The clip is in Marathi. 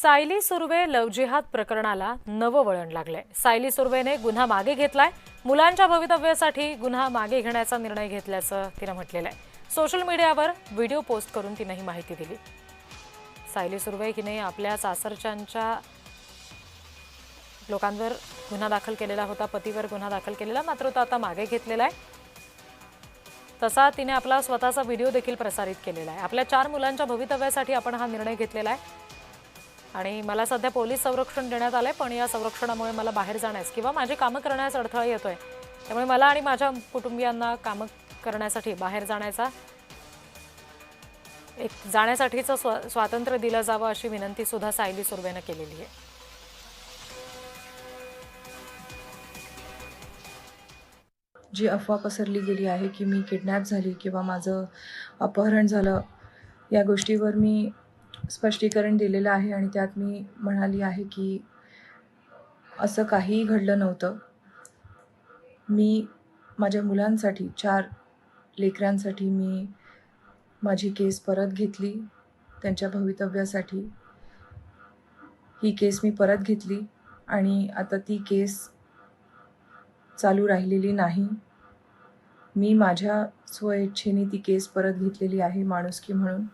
सायली सुर्वे लव्ह जिहाद प्रकरणाला नवं वळण लागलंय। सायली सुर्वेने गुन्हा मागे घेतलाय। मुलांच्या भवितव्यासाठी गुन्हा मागे घेण्याचा निर्णय घेतल्याचं तिने म्हटलेलं आहे। सोशल मीडियावर व्हिडिओ पोस्ट करून तिने ही माहिती दिली। सायली सुर्वे हिने आपल्या सासरच्यांच्या लोकांवर गुन्हा दाखल केलेला होता, पतीवर गुन्हा दाखल केलेला, मात्र तो आता मागे घेतलेला आहे। तसा तिने आपला स्वतःचा व्हिडिओ देखील प्रसारित केलेला आहे। आपल्या 4 मुलांच्या भवितव्यासाठी आपण हा निर्णय घेतलेला आहे आणि मला सध्या पोलीस संरक्षण देण्यात आलंय, पण या संरक्षणामुळे मला बाहेर जाण्यास किंवा माझी कामं करण्यास अडथळा येतोय। त्यामुळे मला आणि माझ्या कुटुंबियांना कामं करण्यासाठी बाहेर जाण्यासाठीचं स्वातंत्र्य दिलं जावं अशी विनंती सुद्धा सायली सुर्वेने केलेली आहे। जी अफवा पसरली गेली आहे की मी किडनॅप झाली किंवा माझं अपहरण झालं, या गोष्टीवर मी स्पष्टीकरण दिलेलं आहे आणि त्यात मी म्हणाली आहे की असं काहीही घडलं नव्हतं। मी माझ्या मुलांसाठी, 4 लेकरांसाठी मी माझी केस परत घेतली। त्यांच्या भवितव्यासाठी ही केस मी परत घेतली आणि आता ती केस चालू राहिलेली नाही। मी माझ्या स्वइच्छेने ती केस परत घेतलेली आहे, माणुसकी म्हणून।